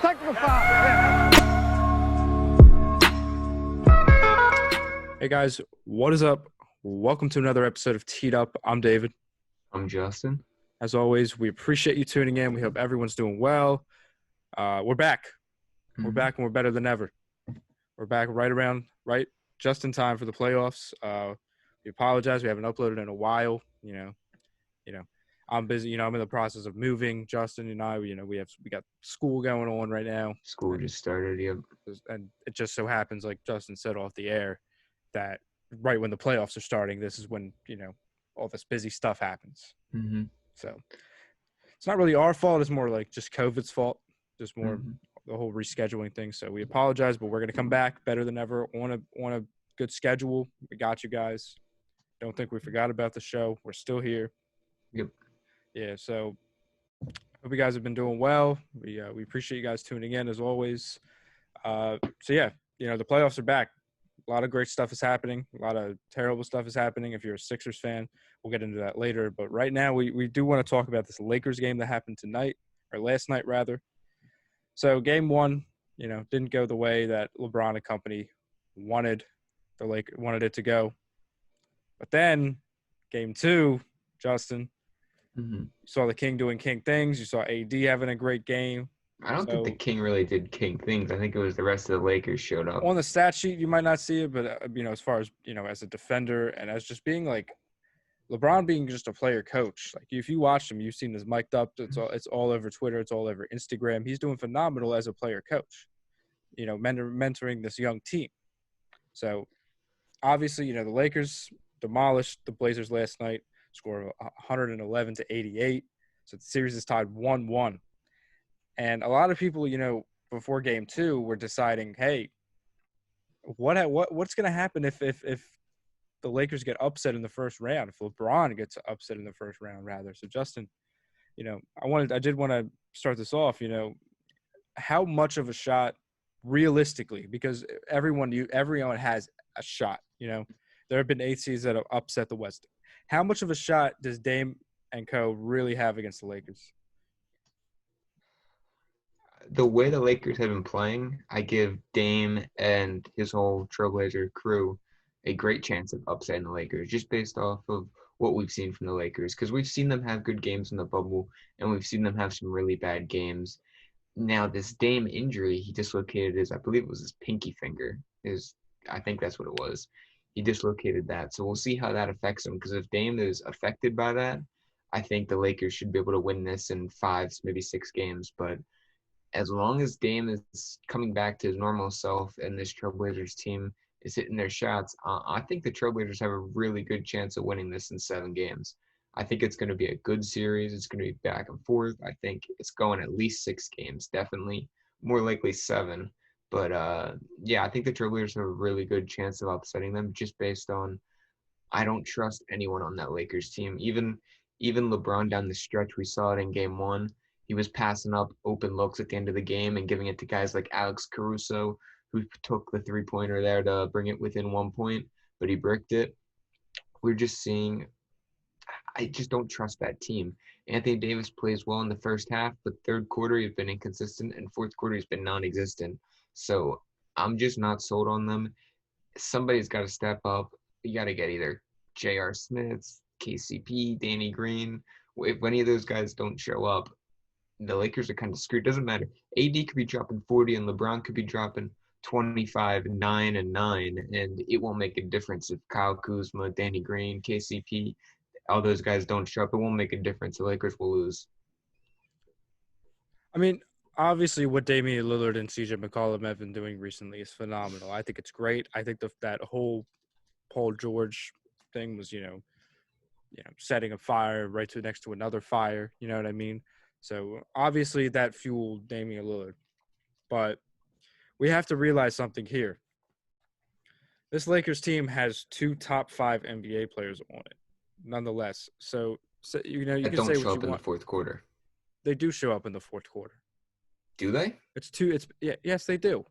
Technical foul. Yeah. Hey guys, what is up? Welcome to another episode of Teed Up. I'm David. I'm Justin. As always, we appreciate you tuning in. We hope everyone's doing well. We're back. We're back and we're better than ever. We're back right just in time for the playoffs. We apologize. We haven't uploaded in a while. You know, I'm busy. I'm in the process of moving. Justin and I, we got school going on right now. School just started. Yep. And it just so happens, like Justin said off the air, that right when the playoffs are starting, this is when, all this busy stuff happens. Mm-hmm. So it's not really our fault. It's more like just COVID's fault, just more the whole rescheduling thing. So we apologize, but we're going to come back better than ever on a good schedule. We got you guys. Don't think we forgot about the show. We're still here. Yep. Yeah, so hope you guys have been doing well. We appreciate you guys tuning in as always. The playoffs are back. A lot of great stuff is happening. A lot of terrible stuff is happening. If you're a Sixers fan, we'll get into that later. But right now, we do want to talk about this Lakers game that happened last night rather. So game one, didn't go the way that LeBron and company wanted it to go. But then game two, Justin, you saw the King doing King things. You saw AD having a great game. I don't think the King really did King things. I think it was the rest of the Lakers showed up. On the stat sheet, you might not see it, but, as far as, as a defender and as just being like LeBron being just a player coach, like if you watch him, you've seen this mic'd up. It's all over Twitter. It's all over Instagram. He's doing phenomenal as a player coach, mentoring this young team. So obviously, the Lakers demolished the Blazers last night, score 111-88. So the series is tied 1-1. And a lot of people, before game two were deciding, hey, what's going to happen if the Lakers get upset in the first round, if LeBron gets upset in the first round, rather. So, Justin, I did want to start this off, how much of a shot realistically, because everyone has a shot, there have been 8 seeds that have upset the West. How much of a shot does Dame and co really have against the Lakers? The way the Lakers have been playing, I give Dame and his whole Trailblazer crew a great chance of upsetting the Lakers, just based off of what we've seen from the Lakers. Because we've seen them have good games in the bubble, and we've seen them have some really bad games. Now, this Dame injury, he dislocated I believe it was his pinky finger. I think that's what it was. He dislocated that. So we'll see how that affects him. Because if Dame is affected by that, I think the Lakers should be able to win this in 5, maybe 6 games. But as long as Dame is coming back to his normal self and this Trailblazers team is hitting their shots, I think the Trailblazers have a really good chance of winning this in 7 games. I think it's going to be a good series. It's going to be back and forth. I think it's going at least 6 games, definitely. More likely 7. But, I think the Trailblazers have a really good chance of upsetting them just based on I don't trust anyone on that Lakers team. Even LeBron down the stretch, we saw it in game 1. He was passing up open looks at the end of the game and giving it to guys like Alex Caruso, who took the 3-pointer there to bring it within 1 point, but he bricked it. We're just seeing – I just don't trust that team. Anthony Davis plays well in the first half, but third quarter he's been inconsistent, and fourth quarter he's been non-existent. So I'm just not sold on them. Somebody's got to step up. You got to get either J.R. Smith, KCP, Danny Green. If any of those guys don't show up, the Lakers are kind of screwed. Doesn't matter. AD could be dropping 40 and LeBron could be dropping 25, 9, and 9, and it won't make a difference if Kyle Kuzma, Danny Green, KCP, all those guys don't show up. It won't make a difference. The Lakers will lose. I mean, obviously what Damian Lillard and CJ McCollum have been doing recently is phenomenal. I think it's great. I think that whole Paul George thing was, setting a fire right next to another fire. You know what I mean? So, obviously, that fueled Damian Lillard. But we have to realize something here. This Lakers team has 2 top 5 NBA players on it, nonetheless. So you can say what you want. Don't show up in the fourth quarter. They do show up in the fourth quarter. Do they? Yes, they do.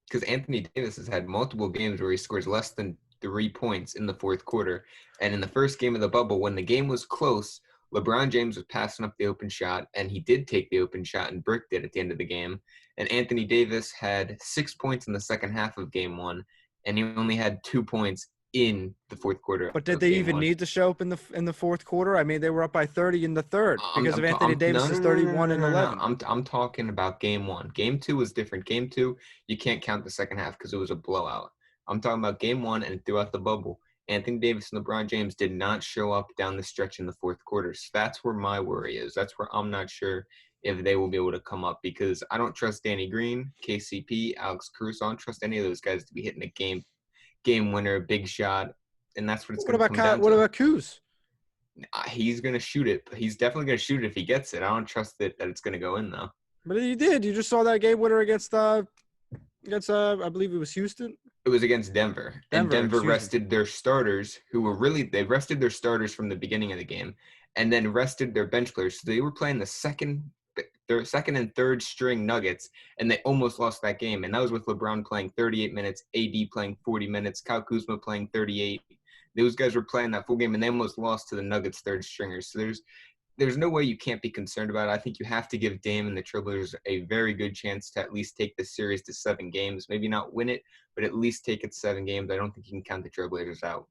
Because Anthony Davis has had multiple games where he scores less than 3 points in the fourth quarter. And in the first game of the bubble, when the game was close, LeBron James was passing up the open shot, and he did take the open shot and bricked it at the end of the game. And Anthony Davis had 6 points in the second half of game one, and he only had 2 points in the fourth quarter But did of they game even one. need to show up in the fourth quarter? I mean, they were up by 30 in the third because of Anthony No, Davis's 31 and no. 11. I'm talking about game one. Game two was different. Game two, you can't count the second half because it was a blowout. I'm talking about game one and throughout the bubble. Anthony Davis and LeBron James did not show up down the stretch in the fourth quarter. So that's where my worry is. That's where I'm not sure if they will be able to come up because I don't trust Danny Green, KCP, Alex Caruso. I don't trust any of those guys to be hitting a game winner, big shot, and that's what it's going to come down What to. about Kuz? He's going to shoot it. He's definitely going to shoot it if he gets it. I don't trust that it's going to go in, though. But he did. You just saw that game winner against I believe it was Houston. It was against Denver. And Denver rested their starters they rested their starters from the beginning of the game and then rested their bench players. So they were playing their second and third string Nuggets, and they almost lost that game. And that was with LeBron playing 38 minutes, AD playing 40 minutes, Kyle Kuzma playing 38. Those guys were playing that full game, and they almost lost to the Nuggets third stringers. So there's no way you can't be concerned about it. I think you have to give Dame and the Trailblazers a very good chance to at least take this series to 7 games. Maybe not win it, but at least take it to 7 games. I don't think you can count the Trailblazers out.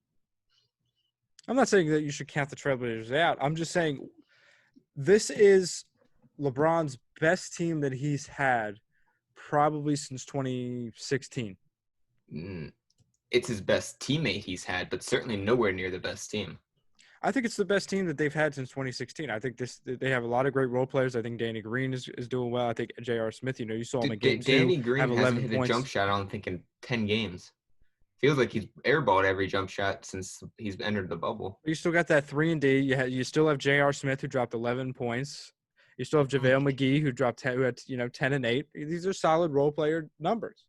I'm not saying that you should count the Trailblazers out. I'm just saying this is LeBron's best team that he's had probably since 2016. It's his best teammate he's had, but certainly nowhere near the best team. I think it's the best team that they've had since 2016. I think they have a lot of great role players. I think Danny Green is doing well. I think J.R. Smith, you saw him in game two. Danny Green hasn't hit points. a jump shot, I don't think, in 10 games. Feels like he's airballed every jump shot since he's entered the bubble. You still got that 3-and-D. You still have J.R. Smith, who dropped 11 points. You still have JaVale McGee, who dropped 10, who had 10 and 8. These are solid role player numbers.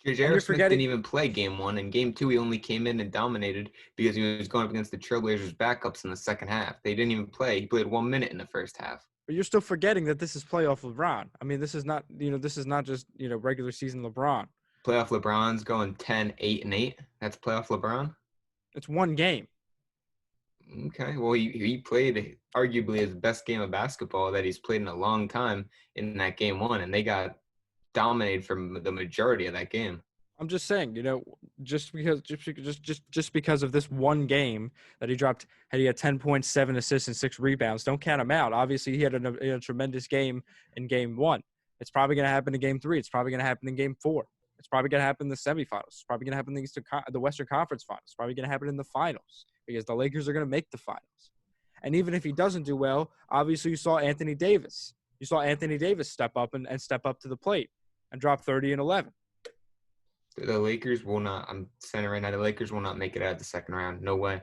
J.R. Smith didn't even play game one. In game two, he only came in and dominated because he was going up against the Trailblazers backups in the second half. They didn't even play. He played 1 minute in the first half. But you're still forgetting that this is playoff LeBron. I mean, this is not just regular season LeBron. Playoff LeBron's going 10, 8, and 8. That's playoff LeBron? It's one game. Okay. Well, he played arguably his best game of basketball that he's played in a long time in that game one, and they got dominated for the majority of that game. I'm just saying, just because of this one game that he dropped, he had 10.7 assists and 6 rebounds. Don't count him out. Obviously, he had a tremendous game in game one. It's probably going to happen in game 3. It's probably going to happen in game 4. It's probably going to happen in the semifinals. It's probably going to happen in the Western Conference Finals. It's probably going to happen in the finals because the Lakers are going to make the finals. And even if he doesn't do well, obviously you saw Anthony Davis. You saw Anthony Davis step up and step up to the plate and drop 30 and 11. The Lakers will not – I'm saying it right now. The Lakers will not make it out of the second round. No way.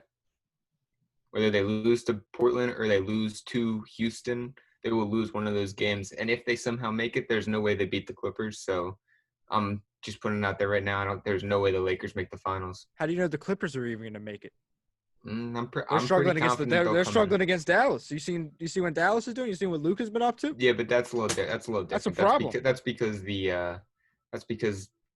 Whether they lose to Portland or they lose to Houston, they will lose one of those games. And if they somehow make it, there's no way they beat the Clippers. So I'm just putting it out there right now. There's no way the Lakers make the finals. How do you know the Clippers are even going to make it? They're struggling against Dallas. You see what Dallas is doing? You see what Luka's been up to? Yeah, but that's a little different. That's a problem. That's because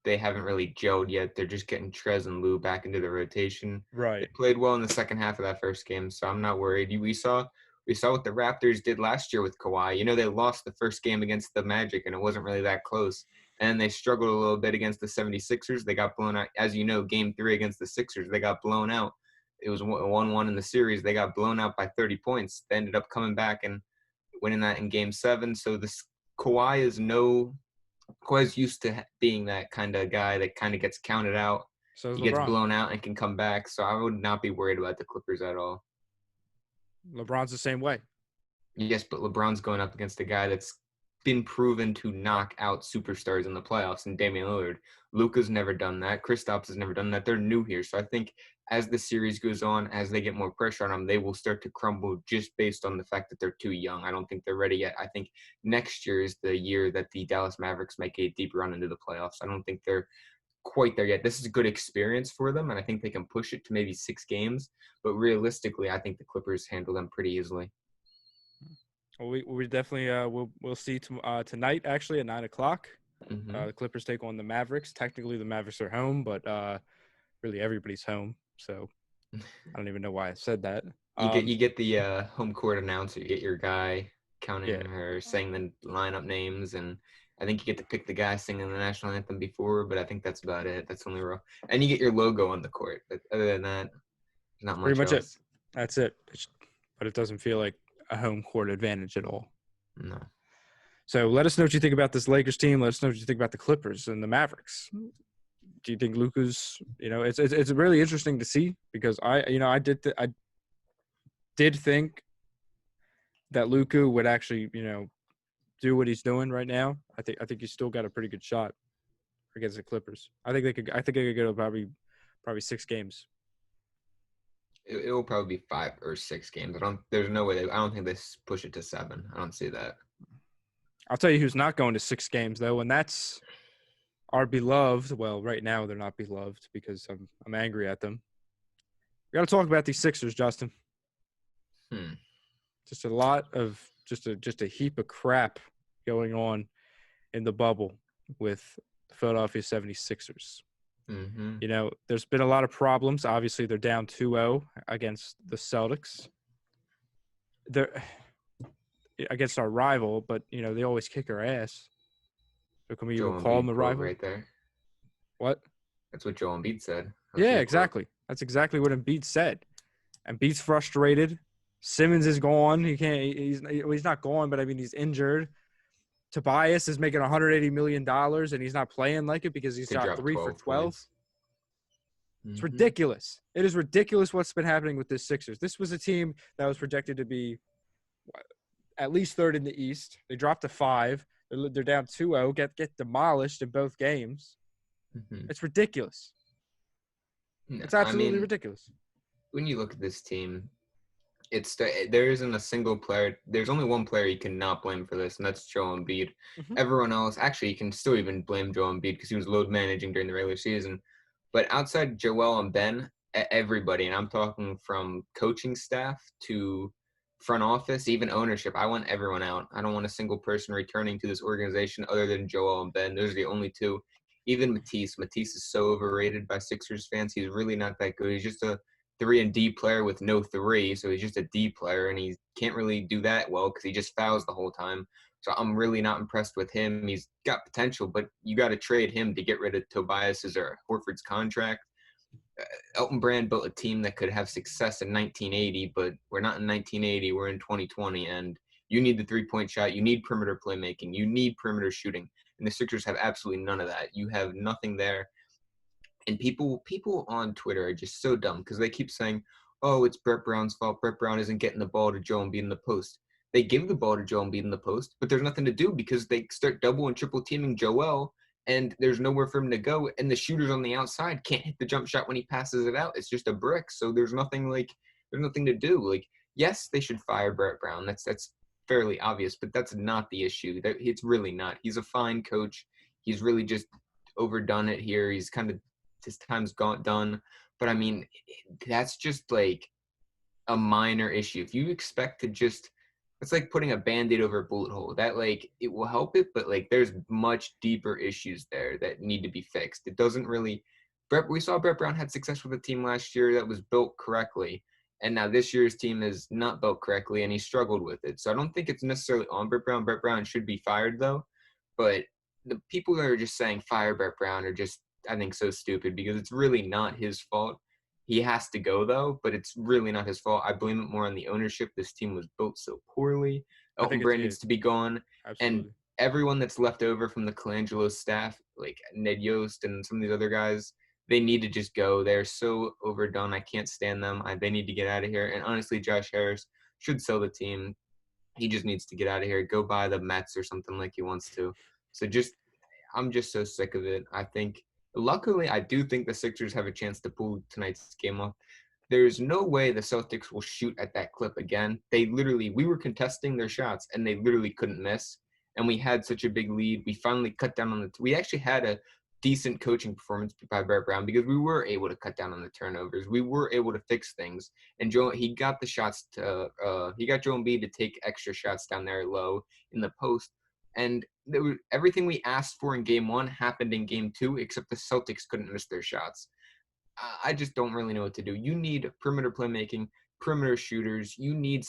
they haven't really gelled yet. They're just getting Trez and Lou back into the rotation. Right. They played well in the second half of that first game, so I'm not worried. We saw what the Raptors did last year with Kawhi. They lost the first game against the Magic, and it wasn't really that close. And they struggled a little bit against the 76ers. They got blown out. As you know, game 3 against the Sixers, they got blown out. It was 1-1 in the series. They got blown out by 30 points. They ended up coming back and winning that in game 7. So Kawhi's used to being that kind of guy that kind of gets counted out. So he gets blown out and can come back. So I would not be worried about the Clippers at all. LeBron's the same way. Yes, but LeBron's going up against a guy that's been proven to knock out superstars in the playoffs, and Damian Lillard. Luka's never done that. Kristaps has never done that. They're new here. So I think as the series goes on, as they get more pressure on them, they will start to crumble just based on the fact that they're too young. I don't think they're ready yet. I think next year is the year that the Dallas Mavericks make a deep run into the playoffs. I don't think they're quite there yet. This is a good experience for them, and I think they can push it to maybe 6 games. But realistically, I think the Clippers handle them pretty easily. Well, we definitely we'll see tonight actually at 9:00. Mm-hmm. The Clippers take on the Mavericks. Technically, the Mavericks are home, but really everybody's home. So I don't even know why I said that. Um, you get the home court announcer. You get your guy yeah, counting or saying the lineup names, and I think you get to pick the guy singing the national anthem before. But I think that's about it. That's the only rule. And you get your logo on the court. But other than that, there's not pretty much much it. else. That's it. But it doesn't feel like a home court advantage at all. No. So let us know what you think about this Lakers team. Let us know what you think about the Clippers and the Mavericks. Do you think Luka's? It's really interesting to see because I did think that Luka would actually do what he's doing right now. I think he's still got a pretty good shot against the Clippers. I think they could go probably 6 games. It will probably be 5 or 6 games. There's no way. I don't think they push it to 7. I don't see that. I'll tell you who's not going to 6 games though, and that's our beloved. Well, right now they're not beloved because I'm angry at them. We got to talk about these Sixers, Justin. Just a lot of just a heap of crap going on in the bubble with the Philadelphia 76ers. Mm-hmm. There's been a lot of problems. Obviously, they're down 2-0 against the Celtics. They're against our rival, but they always kick our ass. So can we even Joel call them Embiid the quote rival? right there. What? That's what Joel Embiid said. Yeah, exactly. That's exactly what Embiid said. Embiid's frustrated. Simmons is gone. He's not gone, but I mean he's injured. Tobias is making $180 million and he's not playing like it because he's To shot drop 3 for 12 12. points. It's Mm-hmm. ridiculous. It is ridiculous what's been happening with this Sixers. This was a team that was projected to be at least third in the East. They dropped to 5. They're down 2-0, get demolished in both games. Mm-hmm. It's ridiculous. No, It's absolutely ridiculous. When you look at this team, there isn't a single player. There's only one player you cannot blame for this, and that's Joel Embiid. Mm-hmm. Everyone else, actually, you can still even blame Joel Embiid because he was load managing during the regular season. But outside Joel and Ben, everybody, and I'm talking from coaching staff to front office, even ownership, I want everyone out. I don't want a single person returning to this organization other than Joel and Ben. Those are the only two. Even Matisse. Matisse is so overrated by Sixers fans. He's really not that good. He's just a 3-and-D player with no 3, so he's just a D player, and he can't really do that well because he just fouls the whole time. So I'm really not impressed with him. He's got potential, but you got to trade him to get rid of Tobias's or Horford's contract. Elton Brand built a team that could have success in 1980, but we're not in 1980. We're in 2020, and you need the three-point shot. You need perimeter playmaking. You need perimeter shooting, and the Sixers have absolutely none of that. You have nothing there. And people on Twitter are just so dumb because they keep saying, oh, it's Brett Brown's fault. Brett Brown isn't getting the ball to Joel Embiid in the post. They give the ball to Joel Embiid in the post, but there's nothing to do because they start double and triple teaming Joel, and there's nowhere for him to go. And the shooters on the outside can't hit the jump shot when he passes it out. It's just a brick. So there's nothing to do. Like, yes, they should fire Brett Brown. That's fairly obvious, but that's not the issue. It's really not. He's a fine coach. He's really just overdone it here. He's kind of his time's done. But I mean, that's just like a minor issue. If you expect to just, it's like putting a Band-Aid over a bullet hole. That it will help it, but there's much deeper issues there that need to be fixed. It doesn't really. We saw Brett Brown had success with a team last year that was built correctly, and now this year's team is not built correctly, and he struggled with it. So I don't think it's necessarily on Brett Brown. Brett Brown should be fired though, but the people that are just saying fire Brett Brown are just, I think, so stupid because it's really not his fault. He has to go, though, but it's really not his fault. I blame it more on the ownership. This team was built so poorly. Elton Brand needs to be gone. Absolutely. And everyone that's left over from the Colangelo staff, like Ned Yost and some of these other guys, they need to just go. They're so overdone. I can't stand them. They need to get out of here. And honestly, Josh Harris should sell the team. He just needs to get out of here. Go buy the Mets or something like he wants to. So I'm just so sick of it. Luckily, I do think the Sixers have a chance to pull tonight's game off. There's no way the Celtics will shoot at that clip again. We were contesting their shots, and they literally couldn't miss. And we had such a big lead. We finally cut down on we actually had a decent coaching performance by Brett Brown because we were able to cut down on the turnovers. We were able to fix things. And he got the shots he got Joel Embiid to take extra shots down there low in the post. And everything we asked for in game 1 happened in game 2, except the Celtics couldn't miss their shots. I just don't really know what to do. You need perimeter playmaking. perimeter shooters. You need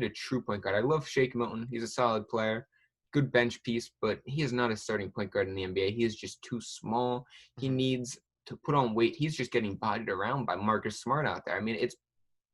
a true point guard. I love Shake Milton. He's a solid player, good bench piece, but he is not a starting point guard in the NBA. He is just too small. He Mhm. needs to put on weight. He's just getting bodied around by Marcus Smart out there. I mean, it's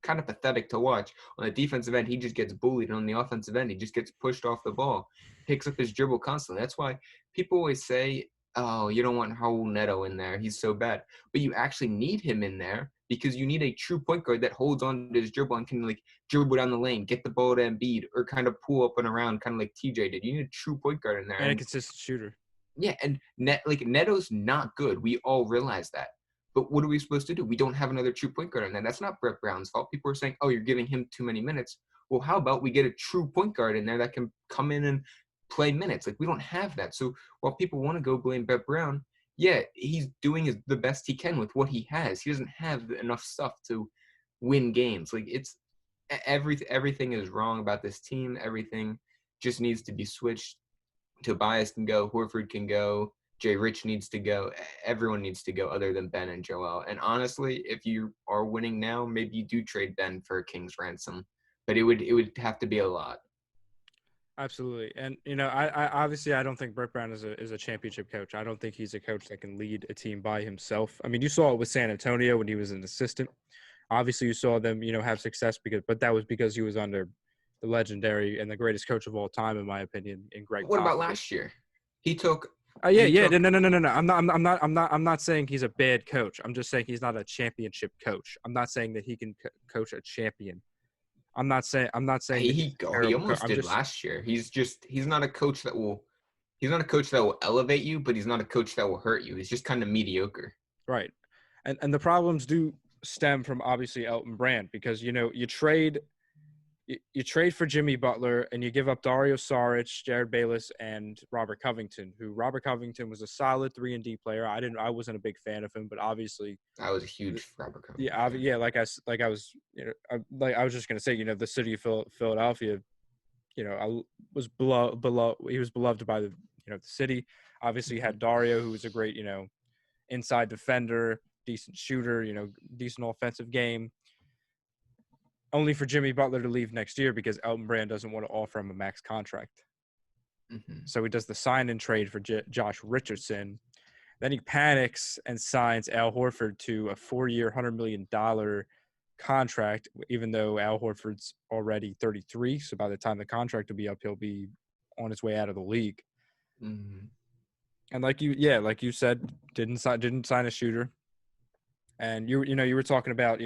kind of pathetic to watch. On the defensive end, he just gets bullied. And on the offensive end, he just gets pushed off the ball, picks up his dribble constantly. That's why people always say, oh, you don't want Raul Neto in there. He's so bad. But you actually need him in there because you need a true point guard that holds on to his dribble and can like dribble down the lane, get the ball to Embiid, or kind of pull up and around, kind of like TJ did. You need a true point guard in there. And a consistent shooter. Yeah, and Neto's not good. We all realize that. But what are we supposed to do? We don't have another true point guard in there. That's not Brett Brown's fault. People are saying, oh, you're giving him too many minutes. Well, how about we get a true point guard in there that can come in and play minutes? Like, we don't have that. So while people want to go blame Brett Brown, yeah, he's doing the best he can with what he has. He doesn't have enough stuff to win games. Like, it's everything is wrong about this team. Everything just needs to be switched. Tobias can go, Horford can go, Jay Rich needs to go. Everyone needs to go other than Ben and Joel. And honestly, if you are winning now, maybe you do trade Ben for a king's ransom. But it would have to be a lot. Absolutely. And, I obviously I don't think Brett Brown is a championship coach. I don't think he's a coach that can lead a team by himself. I mean, you saw it with San Antonio when he was an assistant. Obviously, you saw them, have success but that was because he was under the legendary and the greatest coach of all time, in my opinion, in Greg What about Popovich. last year? He took. Yeah. No. I'm not saying he's a bad coach. I'm just saying he's not a championship coach. I'm not saying that he can coach a champion. I'm not saying that he's a He terrible coach. almost did last year. He's not a coach that will. He's not a coach that will elevate you, but he's not a coach that will hurt you. He's just kind of mediocre. Right. And the problems do stem from obviously Elton Brand because you trade for Jimmy Butler and you give up Dario Saric, Jared Bayless, and Robert Covington, who Robert Covington was a solid 3-and-D player. I wasn't a big fan of him, but obviously I was a huge Robert Covington. Yeah, like I was just gonna say, the city of Philadelphia, I was he was beloved by the the city. Obviously, you had Dario, who was a great inside defender, decent shooter, decent offensive game. Only for Jimmy Butler to leave next year because Elton Brand doesn't want to offer him a max contract. Mm-hmm. So he does the sign and trade for Josh Richardson. Then he panics and signs Al Horford to a 4-year, $100 million contract, even though Al Horford's already 33. So by the time the contract will be up, he'll be on his way out of the league. Mm-hmm. And like you said, didn't sign a shooter. And you were talking about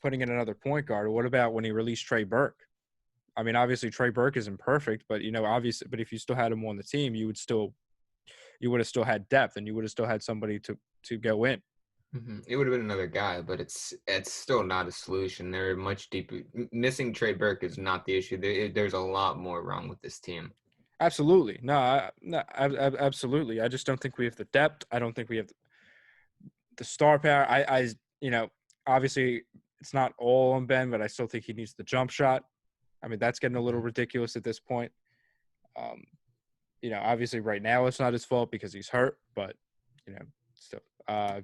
putting in another point guard. Or what about when he released Trey Burke? I mean, obviously Trey Burke isn't perfect, but obviously, but if you still had him on the team, you would have still had depth, and you would have still had somebody to go in. Mm-hmm. It would have been another guy, but it's still not a solution. They're much deeper. Missing Trey Burke is not the issue. There's a lot more wrong with this team. Absolutely, absolutely. I just don't think we have the depth. I don't think we have the star power. Obviously it's not all on Ben, but I still think he needs the jump shot. I mean, that's getting a little ridiculous at this point. Obviously right now it's not his fault because he's hurt, but still, yeah.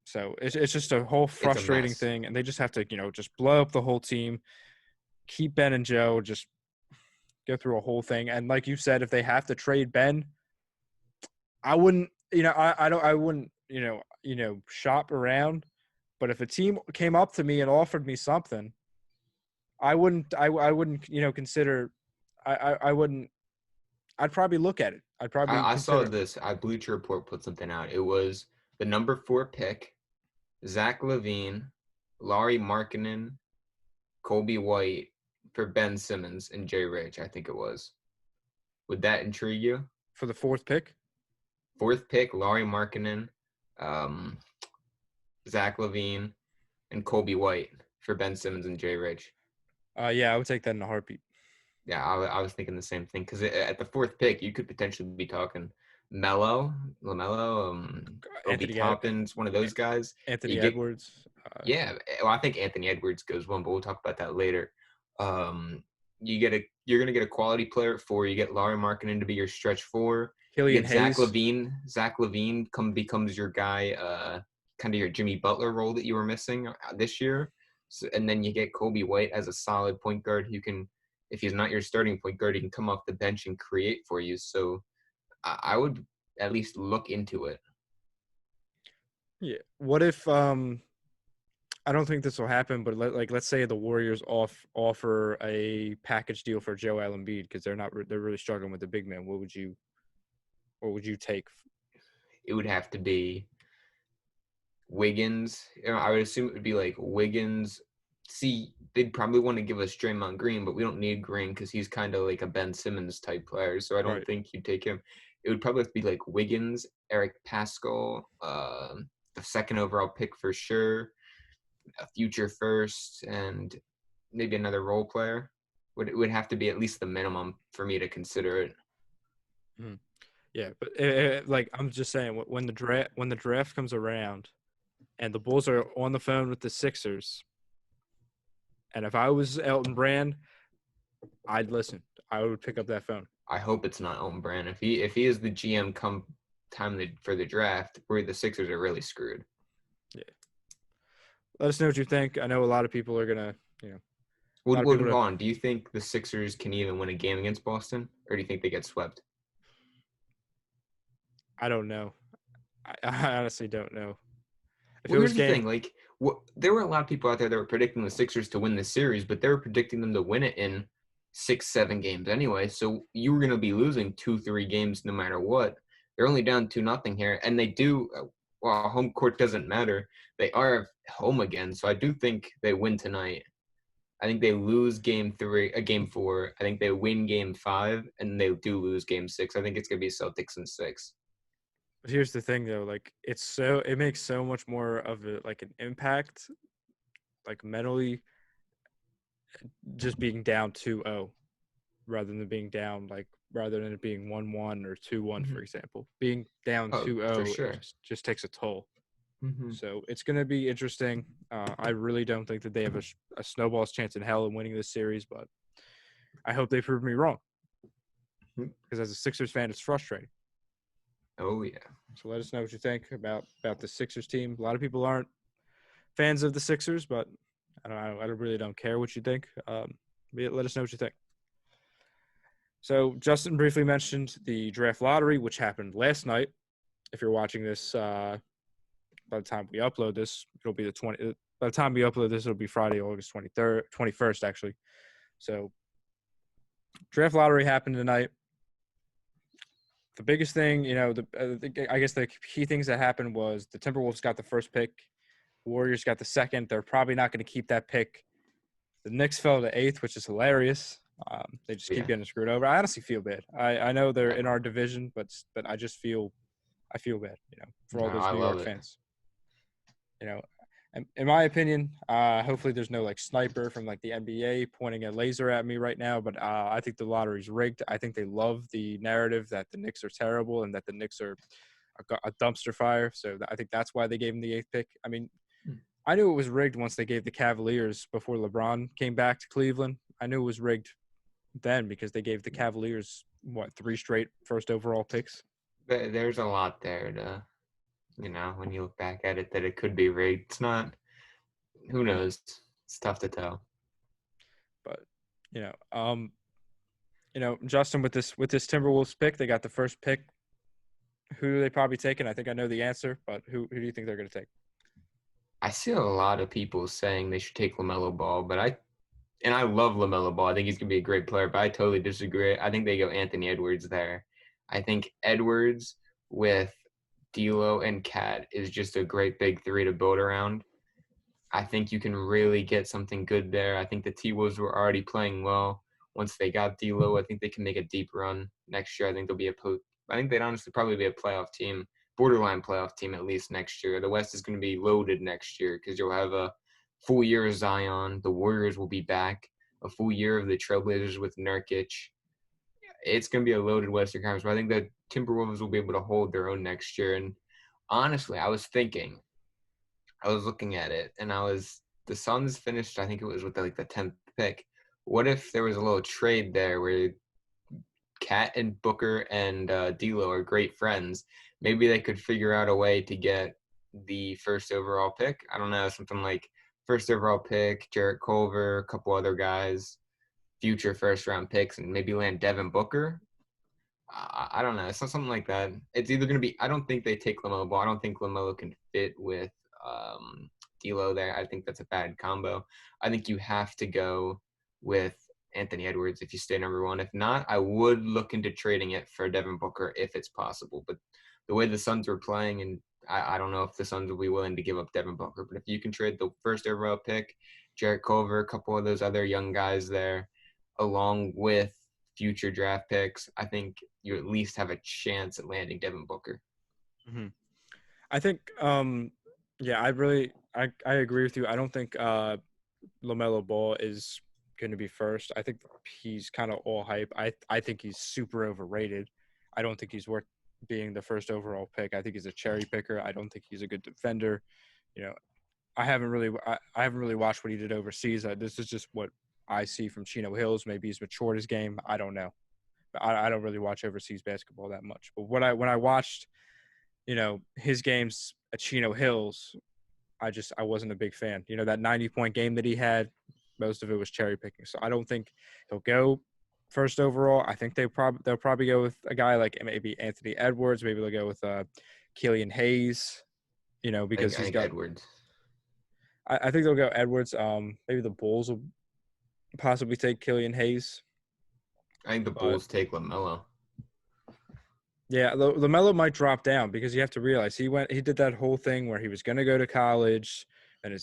So it's just a whole frustrating thing, and they just have to, just blow up the whole team, keep Ben and Joe, just go through a whole thing. And like you said, if they have to trade Ben, I wouldn't, I wouldn't, shop around. But if a team came up to me and offered me something, I wouldn't, consider. I wouldn't. I'd probably look at it. I saw this. Bleacher Report put something out. It was the number 4 pick, Zach LaVine, Lauri Markkanen, Colby White for Ben Simmons and Jay Rich. I think it was. Would that intrigue you? For the 4th pick? 4th pick, Lauri Markkanen, Zach LaVine, and Colby White for Ben Simmons and Jay Rich. Yeah, I would take that in a heartbeat. Yeah, I was thinking the same thing because at the 4th pick, you could potentially be talking LaMelo, Obi Toppins, one of those guys. Anthony Edwards. Yeah, well, I think Anthony Edwards goes 1, but we'll talk about that later. You're gonna get a quality player at 4. You get Lauri Markkanen to be your stretch 4. Killian Hayes. Hayes. Zach LaVine becomes your guy, kind of your Jimmy Butler role that you were missing this year. So, and then you get Kobe White as a solid point guard who can, if he's not your starting point guard, he can come off the bench and create for you. So I would at least look into it. Yeah. What if I don't think this will happen, but let's say the Warriors offer a package deal for Joel Embiid because they're really struggling with the big man. What would you take? It would have to be Wiggins. I would assume it would be like Wiggins. See, they'd probably want to give us Draymond Green, but we don't need Green because he's kind of like a Ben Simmons type player. So I don't Right. think you'd take him. It would probably have to be like Wiggins, Eric Pascal, the second overall pick for sure, a future first, and maybe another role player. It would have to be at least the minimum for me to consider it. Mhm. Yeah, but like I'm just saying, when the draft comes around, and the Bulls are on the phone with the Sixers, and if I was Elton Brand, I'd listen. I would pick up that phone. I hope it's not Elton Brand. If he is the GM come for the draft, where the Sixers are really screwed. Yeah. Let us know what you think. I know a lot of people are gonna, a lot of Hold people. on. Do you think the Sixers can even win a game against Boston, or do you think they get swept? I don't know. I honestly don't know. If it Well, was here's the game, thing. Like, there were a lot of people out there that were predicting the Sixers to win this series, but they were predicting them to win it in 6, 7 games anyway. So you were going to be losing 2, 3 games no matter what. They're only down 2-0 here, and they do. While home court doesn't matter, they are home again. So I do think they win tonight. I think they lose game 4. I think they win game 5, and they do lose game 6. I think it's going to be Celtics in 6. here's the thing though, like it makes so much more of like an impact, like mentally, just being down 2-0 rather than it being 1-1 or 2-1, for Mm-hmm. example. Being down Oh, for 2-0 sure. just takes a toll. Mm-hmm. So it's going to be interesting. I really don't think that they have a snowball's chance in hell in winning this series, but I hope they prove me wrong. Because as a Sixers fan, it's frustrating. Oh yeah. So let us know what you think about the Sixers team. A lot of people aren't fans of the Sixers, but I really don't care what you think. Let us know what you think. So Justin briefly mentioned the draft lottery, which happened last night. If you're watching this, by the time we upload this, it'll be the 20. By the time we upload this, it'll be Friday, August 23rd, 21st, actually. So draft lottery happened tonight. The biggest thing, I guess the key things that happened was the Timberwolves got the first pick. Warriors got the second. They're probably not going to keep that pick. The Knicks fell to 8th, which is hilarious. They just keep Yeah. getting screwed over. I honestly feel bad. I know they're in our division, but I feel bad, for all No, those I New love York it. fans. In my opinion, hopefully there's no like sniper from like the NBA pointing a laser at me right now, but I think the lottery's rigged. I think they love the narrative that the Knicks are terrible and that the Knicks are a dumpster fire. So I think that's why they gave him the 8th pick. I mean, I knew it was rigged once they gave the Cavaliers before LeBron came back to Cleveland. I knew it was rigged then because they gave the Cavaliers 3 straight first overall picks. There's a lot there to, when you look back at it, that it could be rigged. It's not. Who knows? It's tough to tell. But Justin, with this Timberwolves pick, they got the first pick. Who are they probably taking? I think I know the answer, but who do you think they're going to take? I see a lot of people saying they should take LaMelo Ball, but I love LaMelo Ball. I think he's gonna be a great player, but I totally disagree. I think they go Anthony Edwards there. I think Edwards with D'Lo and Cat is just a great big 3 to build around. I think you can really get something good there. I think the T-Wolves were already playing well. Once they got D'Lo, I think they can make a deep run next year. I think I think they'd honestly probably be a playoff team, borderline playoff team at least next year. The West is going to be loaded next year because you'll have a full year of Zion. The Warriors will be back. A full year of the Trailblazers with Nurkic. It's going to be a loaded Western Conference, but I think the Timberwolves will be able to hold their own next year. And honestly, I was looking at it, and the Suns finished, I think it was with the 10th pick. What if there was a little trade there where Cat and Booker and D'Lo are great friends? Maybe they could figure out a way to get the first overall pick. I don't know, something like first overall pick, Jarrett Culver, a couple other guys, future first round picks, and maybe land Devin Booker. I don't know. It's not something like that. It's either going to be. I don't think they take LaMelo Ball. I don't think LaMelo can fit with D'Lo there. I think that's a bad combo. I think you have to go with Anthony Edwards if you stay number one. If not, I would look into trading it for Devin Booker if it's possible. But the way the Suns were playing, and I don't know if the Suns will be willing to give up Devin Booker. But if you can trade the first overall pick, Jarrett Culver, a couple of those other young guys there, along with future draft picks, I think you at least have a chance at landing Devin Booker. Mm-hmm. I think, yeah, I agree with you. I don't think LaMelo Ball is going to be first. I think he's kind of all hype. I think he's super overrated. I don't think he's worth being the first overall pick. I think he's a cherry picker. I don't think he's a good defender. You know, I haven't really watched what he did overseas. This is just what I see from Chino Hills. Maybe he's matured his game. I don't know. I don't really watch overseas basketball that much. But when I watched, his games at Chino Hills, I wasn't a big fan. That 90-point game that he had, most of it was cherry picking. So I don't think he'll go first overall. I think they'll probably go with a guy like maybe Anthony Edwards. Maybe they'll go with Killian Hayes. Because I he's think got. Edwards. I think they'll go Edwards. Maybe the Bulls will possibly take Killian Hayes. I think the But Bulls take LaMelo. yeah, LaMelo might drop down because you have to realize he did that whole thing where he was going to go to college, and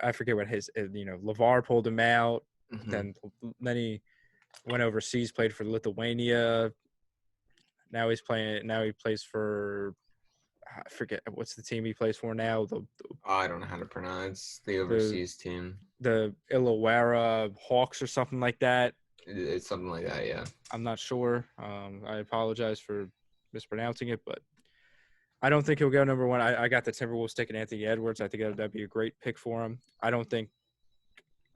I forget what LeVar pulled him out. Mm-hmm. Then he went overseas, played for Lithuania. Now he plays for, I forget what's the team he plays for now. I don't know how to pronounce the The overseas team. the Illawarra Hawks or something like that. It's something like that, yeah. I'm not sure. I apologize for mispronouncing it, but I don't think he'll go number one. I got the Timberwolves taking Anthony Edwards. I think that'd be a great pick for him. I don't think.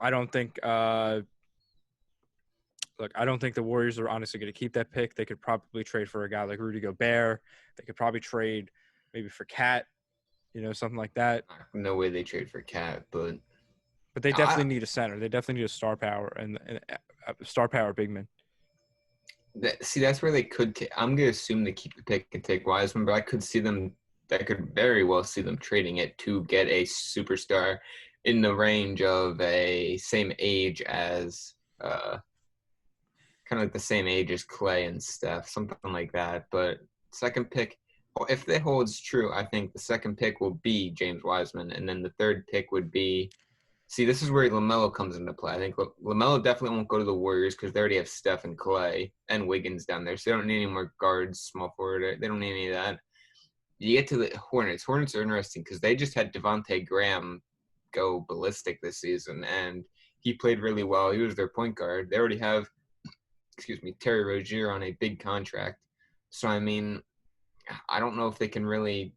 Look, I don't think the Warriors are honestly going to keep that pick. They could probably trade for a guy like Rudy Gobert. They could probably trade maybe for Cat, something like that. No way they trade for Cat, but they definitely need a center. They definitely need a star power and a star power big man. That's where they could take. I'm going to assume they keep the pick and take Wiseman, but I could very well see them trading it to get a superstar in the range of a same age as kind of like the same age as Clay and Steph, something like that. But second pick, if that holds true, I think the second pick will be James Wiseman, and then the third pick would be. See, this is where LaMelo comes into play. I think LaMelo definitely won't go to the Warriors because they already have Steph and Clay and Wiggins down there, so they don't need any more guards, small forward. They don't need any of that. You get to the Hornets. Hornets are interesting because they just had Devontae Graham go ballistic this season, and he played really well. He was their point guard. They already have Terry Rozier on a big contract. So, I mean, I don't know if they can really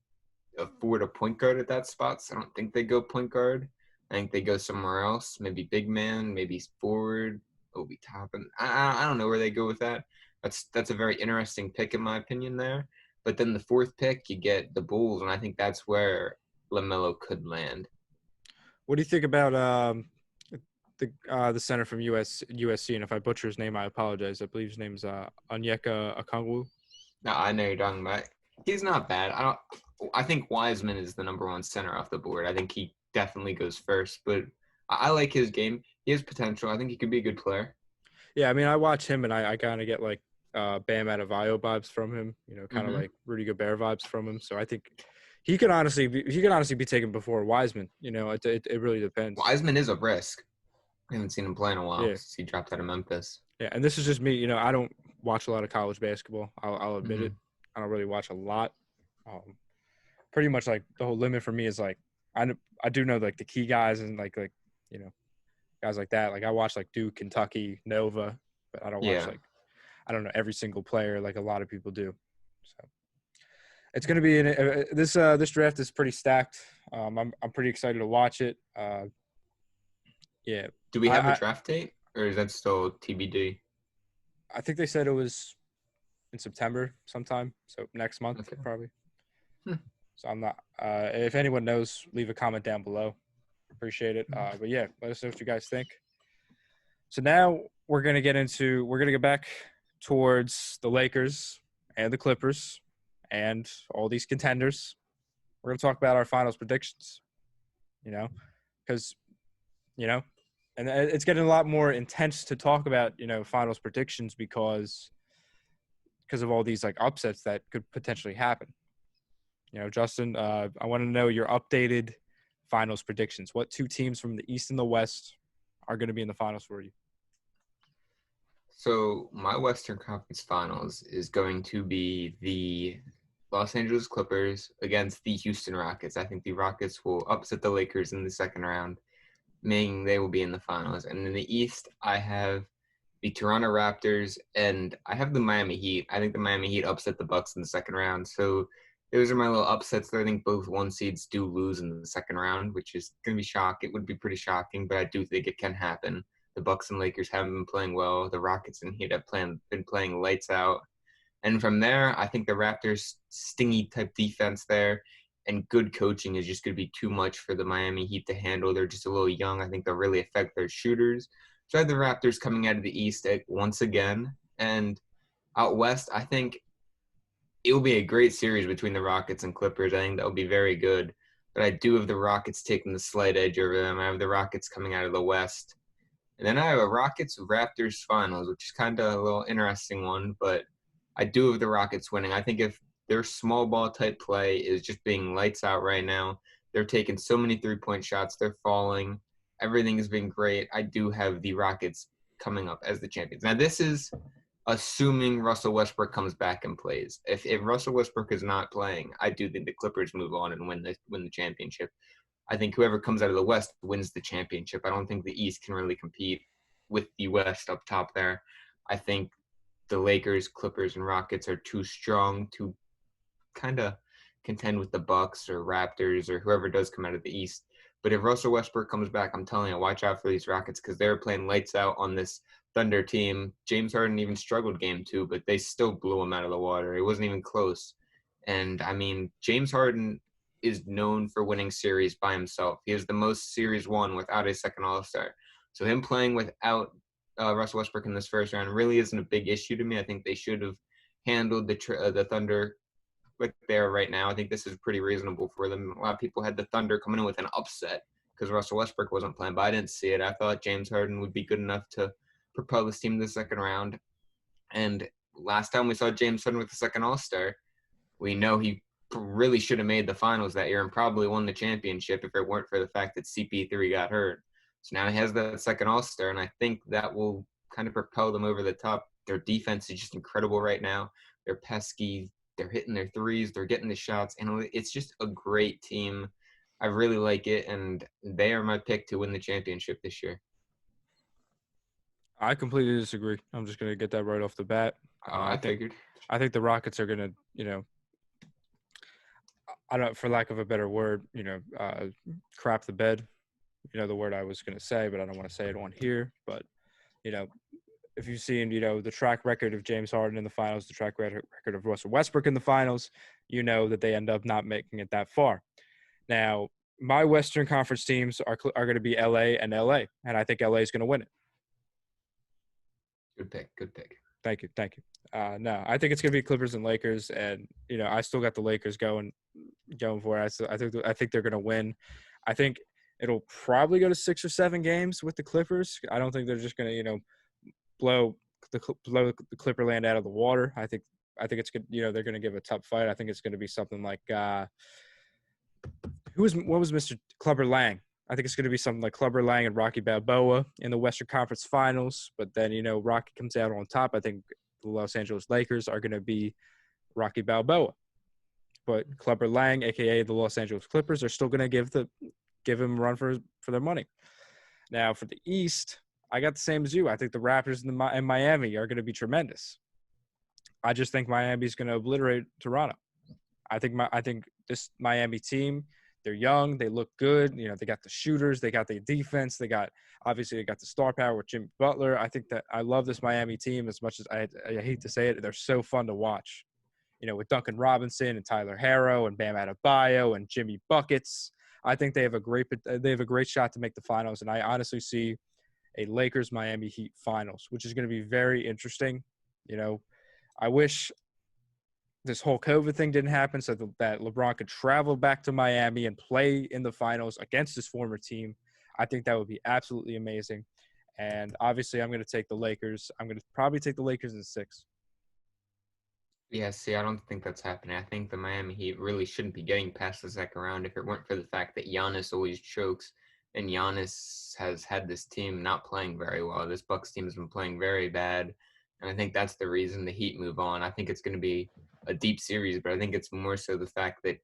afford a point guard at that spot. So I don't think they go point guard. I think they go somewhere else, maybe big man, maybe forward, Obi Toppin. I don't know where they go with that. That's a very interesting pick in my opinion there. But then the fourth pick, you get the Bulls, and I think that's where LaMelo could land. What do you think about the center from USC? And if I butcher his name, I apologize. I believe his name is Onyeka Okongwu. No, I know you're talking about. He's not bad. I think Wiseman is the number one center off the board. I think he definitely goes first, but I like his game. He has potential. I think he could be a good player. Yeah, I mean, I watch him and I kind of get like Bam Adebayo vibes from him. Kind of like Rudy Gobert vibes from him. So I think he could honestly be taken before Wiseman. It really depends. Wiseman is a risk. I haven't seen him play in a while Yeah. since he dropped out of Memphis. Yeah, and this is just me. I don't watch a lot of college basketball. I'll admit it. I don't really watch a lot. Pretty much like the whole limit for me is like I do know like the key guys and like guys like that. Like I watch like Duke, Kentucky, Nova, but I don't watch I don't know every single player like a lot of people do. So it's going to be this draft is pretty stacked. I'm pretty excited to watch it. Yeah. Do we have a draft date, or is that still TBD? I think they said it was in September sometime, so next month probably. So I'm not. If anyone knows, leave a comment down below. Appreciate it. But yeah, let us know what you guys think. So now we're gonna get back towards the Lakers and the Clippers and all these contenders. We're gonna talk about our finals predictions. You know, because you know, and it's getting a lot more intense to talk about finals predictions because of all these like upsets that could potentially happen. Justin, I want to know your updated finals predictions. What two teams from the East and the West are going to be in the finals for you? So my Western Conference Finals is going to be the Los Angeles Clippers against the Houston Rockets. I think the Rockets will upset the Lakers in the second round, meaning they will be in the finals. And in the East, I have the Toronto Raptors and I have the Miami Heat. I think the Miami Heat upset the Bucks in the second round. So those are my little upsets that I think both one seeds do lose in the second round, which is going to be shocking. It would be pretty shocking, but I do think it can happen. The Bucks and Lakers haven't been playing well. The Rockets and Heat have been playing lights out. And from there, I think the Raptors' stingy type defense there and good coaching is just going to be too much for the Miami Heat to handle. They're just a little young. I think they'll really affect their shooters. So I have the Raptors coming out of the East once again. And out West, I think it will be a great series between the Rockets and Clippers. I think that will be very good. But I do have the Rockets taking the slight edge over them. I have the Rockets coming out of the West. And then I have a Rockets-Raptors finals, which is kind of a little interesting one. But I do have the Rockets winning. I think if their small ball type play is just being lights out right now, they're taking so many three-point shots. They're falling. Everything has been great. I do have the Rockets coming up as the champions. Now, this is assuming Russell Westbrook comes back and plays. If Russell Westbrook is not playing, I do think the Clippers move on and win the championship. I think whoever comes out of the West wins the championship. I don't think the East can really compete with the West up top there. I think the Lakers, Clippers, and Rockets are too strong to kind of contend with the Bucks or Raptors or whoever does come out of the East. But if Russell Westbrook comes back, I'm telling you, watch out for these Rockets because they're playing lights out on this Thunder team. James Harden even struggled game 2, but they still blew him out of the water. It wasn't even close. And, I mean, James Harden is known for winning series by himself. He has the most series won without a second All-Star. So him playing without Russell Westbrook in this first round really isn't a big issue to me. I think they should have handled the Thunder like they are right now. I think this is pretty reasonable for them. A lot of people had the Thunder coming in with an upset because Russell Westbrook wasn't playing, but I didn't see it. I thought James Harden would be good enough to propel this team to the second round. And last time we saw James Harden with the second All-Star, we know he really should have made the finals that year and probably won the championship if it weren't for the fact that CP3 got hurt. So now he has that second All-Star, and I think that will kind of propel them over the top. Their defense is just incredible right now. They're pesky. They're hitting their threes. They're getting the shots. And it's just a great team. I really like it, and they are my pick to win the championship this year. I completely disagree. I'm just going to get that right off the bat. I figured. I think the Rockets are going to, I don't, for lack of a better word, crap the bed. The word I was going to say, but I don't want to say it on here. But, if you've seen, the track record of James Harden in the finals, the track record of Russell Westbrook in the finals, that they end up not making it that far. Now, my Western Conference teams are going to be LA and LA, and I think LA is going to win it. Good pick. Thank you. No, I think it's going to be Clippers and Lakers, and I still got the Lakers going for it. I think they're going to win. I think it'll probably go to 6 or 7 games with the Clippers. I don't think they're just going to blow the Clipperland out of the water. I think it's good. They're going to give a tough fight. I think it's going to be something like what was Mr. Clubber Lang? I think it's going to be something like Clubber Lang and Rocky Balboa in the Western Conference Finals. But then Rocky comes out on top. I think the Los Angeles Lakers are going to be Rocky Balboa. But Clubber Lang, aka the Los Angeles Clippers, are still going to give him a run for their money. Now for the East, I got the same as you. I think the Raptors and Miami are going to be tremendous. I just think Miami's going to obliterate Toronto. I think this Miami team, they're young, they look good. They got the shooters, they got the defense, they got the star power with Jimmy Butler. I think that I love this Miami team as much as I hate to say it. They're so fun to watch. With Duncan Robinson and Tyler Harrow and Bam Adebayo and Jimmy Buckets. I think they have a great shot to make the finals, and I honestly see a Lakers Miami Heat finals, which is going to be very interesting. You know, I wish this whole COVID thing didn't happen so that LeBron could travel back to Miami and play in the finals against his former team. I think that would be absolutely amazing. And obviously, I'm going to take the Lakers. I'm going to probably take the Lakers in 6. Yeah, see, I don't think that's happening. I think the Miami Heat really shouldn't be getting past the second round if it weren't for the fact that Giannis always chokes, and Giannis has had this team not playing very well. This Bucks team has been playing very bad, and I think that's the reason the Heat move on. I think it's going to be a deep series, but I think it's more so the fact that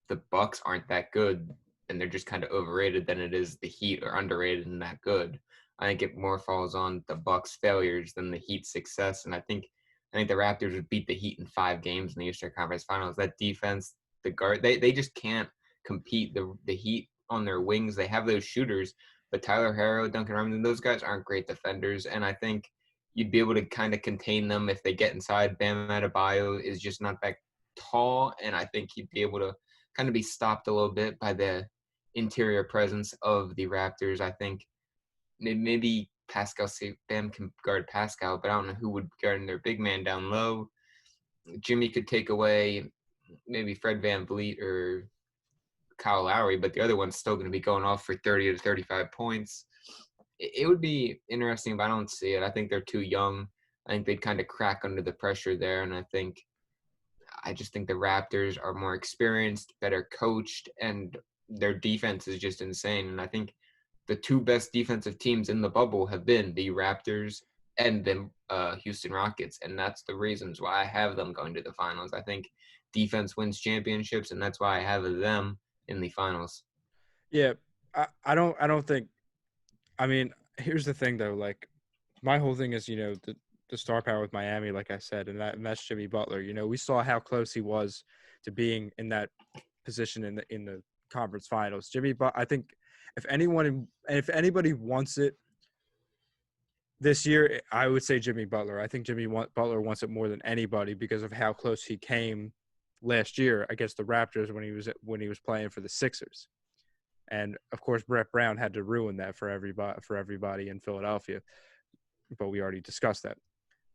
the Bucks aren't that good, and they're just kind of overrated than it is the Heat are underrated and that good. I think it more falls on the Bucks' failures than the Heat's success, and I think the Raptors would beat the Heat in 5 games in the Eastern Conference Finals. That defense, the guard, they just can't compete. The Heat on their wings, they have those shooters, but Tyler Herro, Duncan Robinson, those guys aren't great defenders. And I think you'd be able to kind of contain them if they get inside. Bam Adebayo is just not that tall, and I think he'd be able to kind of be stopped a little bit by the interior presence of the Raptors. I think maybe Pascal, Bam can guard Pascal, but I don't know who would guard their big man down low. Jimmy could take away maybe Fred VanVleet or Kyle Lowry, but the other one's still going to be going off for 30 to 35 points. It would be interesting, but I don't see it. I think they're too young. I think they'd kind of crack under the pressure there, and I just think the Raptors are more experienced, better coached, and their defense is just insane. And I think the 2 best defensive teams in the bubble have been the Raptors and the Houston Rockets, and that's the reasons why I have them going to the finals. I think defense wins championships, and that's why I have them in the finals. Yeah, I don't think. I mean, here's the thing though. Like, my whole thing is, the star power with Miami, like I said, and that's Jimmy Butler. We saw how close he was to being in that position in the conference finals. I think if anybody wants it this year, I would say Jimmy Butler. I think Butler wants it more than anybody because of how close he came last year against the Raptors when he was playing for the Sixers. And of course, Brett Brown had to ruin that for everybody in Philadelphia, but we already discussed that.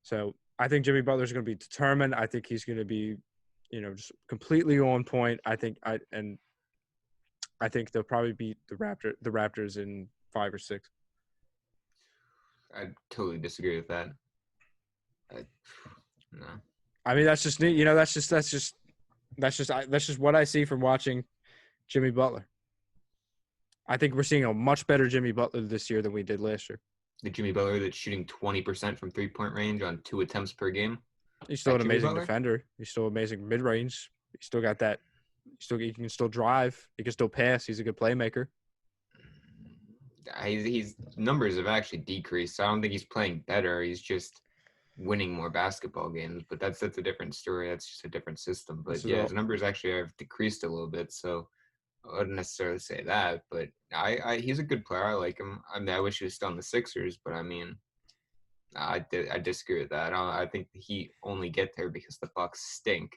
So I think Jimmy Butler's going to be determined. I think he's going to be, just completely on point. I think they'll probably beat the Raptors in 5 or 6. I totally disagree with that. No. I mean, that's just that's just what I see from watching Jimmy Butler. I think we're seeing a much better Jimmy Butler this year than we did last year. The Jimmy Butler that's shooting 20% from 3-point range on 2 attempts per game. He's still an amazing defender. He's still amazing mid-range. He's still got that. He can still drive. He can still pass. He's a good playmaker. His numbers have actually decreased. So I don't think he's playing better. He's just winning more basketball games. But that's a different story. That's just a different system. But yeah, his numbers actually have decreased a little bit. So I wouldn't necessarily say that. But he's a good player. I like him. I mean, I wish he was still on the Sixers. But I mean, I disagree with that. I think the Heat only get there because the Bucks stink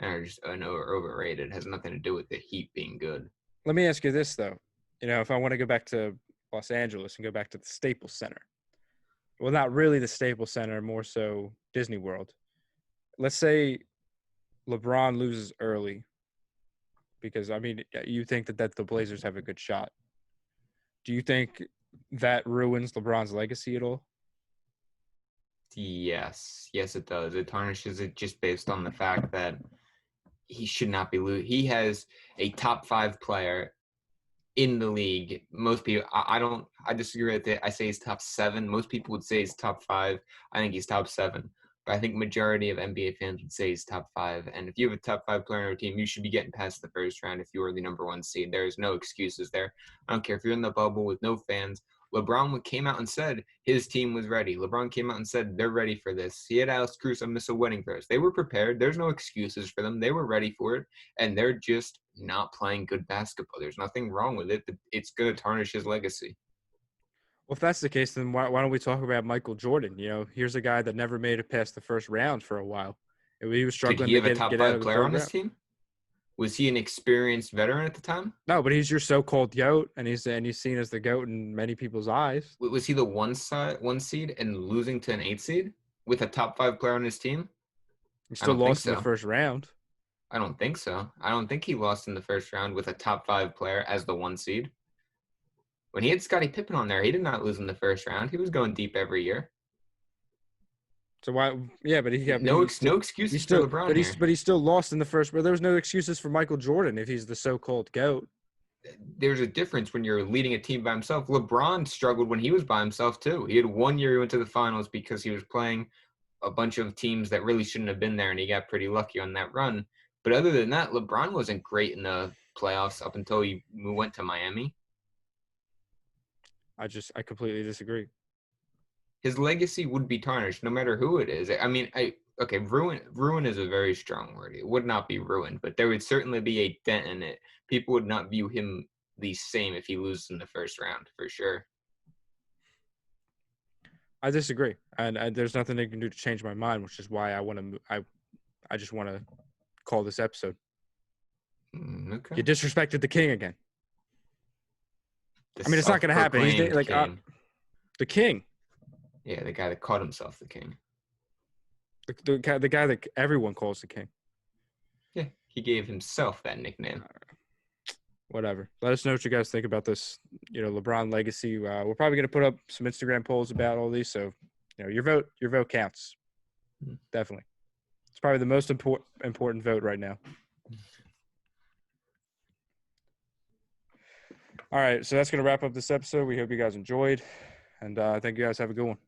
and are just overrated. It has nothing to do with the Heat being good. Let me ask you this though. If I want to go back to Los Angeles and go back to the Staples Center. Well, not really the Staples Center, more so Disney World. Let's say LeBron loses early because, I mean, you think that the Blazers have a good shot. Do you think that ruins LeBron's legacy at all? Yes, it does. It tarnishes it just based on the fact that he should not be losing. He has a top 5 player in the league. Most people, I disagree with it. I say he's top 7. Most people would say he's top 5. I think he's top 7. But I think majority of NBA fans would say he's top 5. And if you have a top 5 player on your team, you should be getting past the first round if you were the number 1 seed. There's no excuses there. I don't care if you're in the bubble with no fans. LeBron came out and said his team was ready. LeBron came out and said they're ready for this. He had Alex Caruso miss a wedding for us. They were prepared. There's no excuses for them. They were ready for it, and they're just not playing good basketball. There's nothing wrong with it. It's going to tarnish his legacy. Well, if that's the case, then why don't we talk about Michael Jordan? Here's a guy that never made it past the first round for a while. He was struggling. Did he have a top 5 player on his team? Was he an experienced veteran at the time? No, but he's your so-called GOAT, and he's seen as the GOAT in many people's eyes. Was he the one seed and losing to an 8 seed with a top 5 player on his team? He I still don't think lost in the so. first round. I don't think so. I don't think he lost in the first round with a top 5 player as the 1 seed. When he had Scottie Pippen on there, he did not lose in the first round. He was going deep every year. So why? Yeah, but No excuses for LeBron here. He still lost in the first. But there was no excuses for Michael Jordan if he's the so-called GOAT. There's a difference when you're leading a team by himself. LeBron struggled when he was by himself too. He had 1 year he went to the finals because he was playing a bunch of teams that really shouldn't have been there, and he got pretty lucky on that run. But other than that, LeBron wasn't great in the playoffs up until he went to Miami. I completely disagree. His legacy would be tarnished no matter who it is. I mean, okay, ruin is a very strong word. It would not be ruined, but there would certainly be a dent in it. People would not view him the same if he loses in the first round, for sure. I disagree, and there's nothing they can do to change my mind, which is why I just want to call this episode. Okay. You disrespected the king again. The I mean, it's not going to happen. He's self-proclaimed like king. the king, Yeah, the guy that called himself the king. the guy that everyone calls the king. Yeah, he gave himself that nickname. Whatever. Let us know what you guys think about this, LeBron legacy. We're probably going to put up some Instagram polls about all these. So, your vote counts. Definitely. It's probably the most important vote right now. All right. So that's going to wrap up this episode. We hope you guys enjoyed. And I think you guys have a good one.